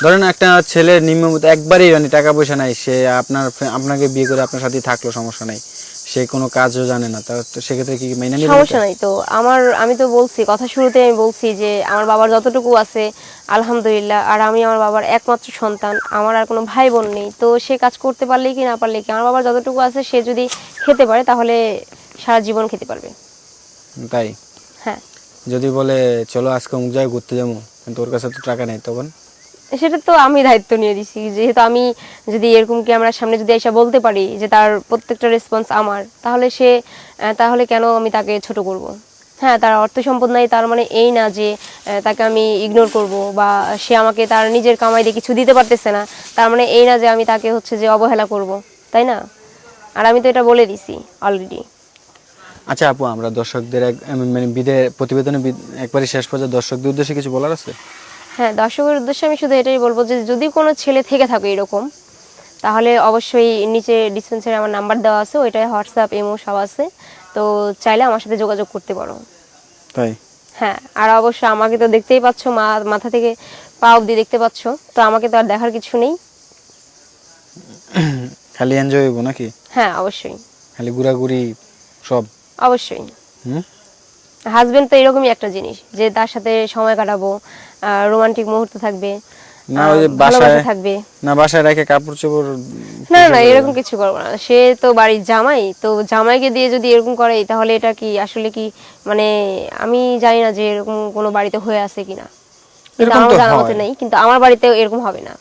ধরেন একটা ছেলের নিম্নমত একবারই মানে টাকা পয়সা নাই, সে আপনাকে বিয়ে করে আপনার সাথে থাকলো, সমস্যা নাই, সে কোনো কাজও জানে না, তার তো সেক্ষেত্রে কি মেনে নেবেন? সমস্যা নাই তো। আমি তো বলছি, কথা শুরুতে আমি বলছি যে আমার বাবার যতটুকু আছে আলহামদুলিল্লাহ, আর আমি আমার বাবার একমাত্র সন্তান, আমার আর কোনো ভাই বোন নেই। তো সে কাজ করতে পারলেই কি না পারলে কি, আমার বাবার যতটুকু আছে সে যদি খেতে পারে তাহলে সারা জীবন খেতে পারবে। তাই? হ্যাঁ। যদি বলে চলো আজকে অমুক জায়গায় ঘুরতে যাবো, কিন্তু ওর কাছে তো টাকা নেই, তখন? সেটা তো আমি দায়িত্ব নিয়ে দিছি, যেহেতু আমি যদি এরকম ক্যামেরার সামনে যদি এসে বলতে পারি যে তার প্রত্যেকটা রেসপন্স আমার, তাহলে কেন আমি তাকে ছোট করব? হ্যাঁ, তার অর্থ সম্পদ নাই তার মানে এই না যে তাকে আমি ইগনোর করব, বা সে আমাকে তার নিজের কামাই দিয়ে কিছু দিতে পারতেছে না তার মানে এই না যে আমি তাকে হচ্ছে যে অবহেলা করব, তাই না? আর আমি তো এটা বলে দিছি অলরেডি। আচ্ছা আপু, আমরা দর্শকদের মানে বিদে প্রতিবেদনে একবারই শেষ পর্যায়ে দর্শকদের উদ্দেশ্যে কিছু বলার আছে? হ্যাঁ, দর্শকের উদ্দেশ্যে আমি শুধু এটাই বলবো যে যদি কোনো ছেলে থেকে থাকে এরকম, তাহলে অবশ্যই নিচে ডিসপেন্সারে আমার নাম্বার দেওয়া আছে, ওইটায় হোয়াটসঅ্যাপ ইমো সব আছে, তো চাইলে আমার সাথে যোগাযোগ করতে পারো। তাই? হ্যাঁ, আর অবশ্যই আমাকে তো দেখতেই পাচ্ছ, মাথা থেকে পা অবধি দেখতে পাচ্ছ, তো আমাকে তো আর দেখার কিছু নেই। খালি এনজয় হইব নাকি? হ্যাঁ অবশ্যই। খালি ঘোরাঘুরি সব? অবশ্যই। হুম। হাজবেন্ড তো এরকমই একটা জিনিস যে তার সাথে সময় কাটাবো, রোমান্টিক মুহূর্ত থাকবে, না ওই যে ভালোবাসা বাসায়, থাকবে। না বাসায় রেখে কাপড় চোপড় না পরিষ্কার না, করে এরকম দেবেন? কিছু করবো না। সে তো বাড়ির জামাই, তো জামাইকে দিয়ে যদি এরকম করে তাহলে এটা কি আসলে কি, মানে আমি জানি না যে এরকম কোনো বাড়িতে হয়ে আছে কিনা, কিন্তু এরকম আমার তো জানা মতে হয়। নেই, কিন্তু আমার বাড়িতেও এরকম হবে না।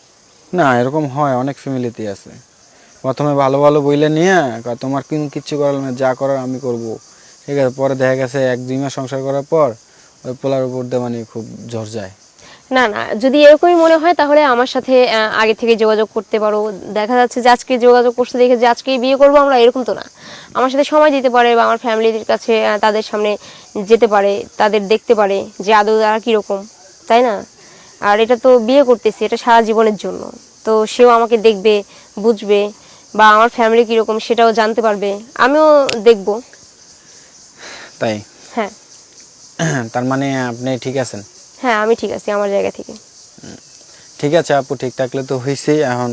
না এরকম হয়, অনেক ফ্যামিলিতে আছে। প্রথমে ভালো ভালো বইলে নিয়ে কয়, তোমার কিচ্ছু করার না, যা করার আমি করব, ঠিক আছে। পরে দেখা গেছে 1-2 মাস সংসার করার পর ওই পোলার উপর দিয়ে মানে খুব ঝড় যায়। না না, যদি এরকমই মনে হয় তাহলে আমার সাথে আগে থেকে যোগাযোগ করতে পারো। দেখা যাচ্ছে যে আজকে যোগাযোগ করতে দেখে যে আজকেই বিয়ে করবো আমরা, এরকম তো না। আমার সাথে সময় দিতে পারে বা আমার ফ্যামিলির কাছে তাদের সামনে যেতে পারে, তাদের দেখতে পারে যে আদৌ তারা কীরকম, তাই না? আর এটা তো বিয়ে করতেছি, এটা সারা জীবনের জন্য, তো সেও আমাকে দেখবে, বুঝবে, বা আমার ফ্যামিলি কীরকম সেটাও জানতে পারবে, আমিও দেখব। তাই? হ্যাঁ। তার মানে আপনি ঠিক আছেন? হ্যাঁ, আমি ঠিক আছি আমার জায়গা থেকে। ঠিক আছে আপু, ঠিক থাকলে তো হয়েছেই। এখন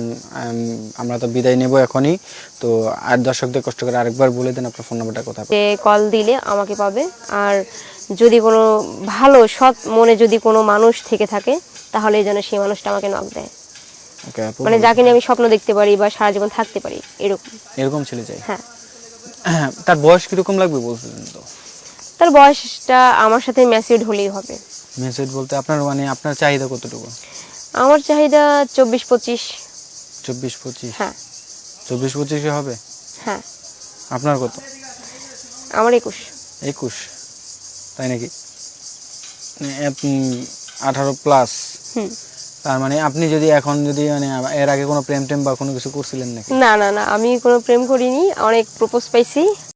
আমরা তো বিদায় নেব এখনই। তো আর দর্শকদের কষ্ট করে আরেকবার বলে দেন আপনার ফোন নাম্বারটা কোথায়? যে কল দিলে আমাকে পাবে। আর যদি কোনো ভালো সৎ মনে যদি কোনো মানুষ থেকে থাকে তাহলে যেন সেই মানুষটা আমাকে নক দেয়, ওকে আপু। মানে যাকে নিয়ে আমি স্বপ্ন দেখতে পারি বা সারা জীবন থাকতে পারি, এরকম। এরকম ছেলে চাই? হ্যাঁ। তার বয়স কিরকম লাগবে বলছিলেন তো? তার বয়সটা আমার সাথে ম্যাচিউরড হলেই হবে। মেসেজ বলতে আপনার মানে আপনার চাহিদা কতটুকু? আমার চাহিদা 24-25। 24-25? হ্যাঁ। 24-25 হবে? হ্যাঁ। আপনার কত? আমার 21। 21? তাই নাকি? 18+? হুম। তার মানে আপনি যদি এখন যদি মানে এর আগে কোনো প্রেম টেম বা কোনো কিছু করছিলেন নাকি? না না না, আমি কোনো প্রেম করিনি, অনেক প্রপোজ পাইছি।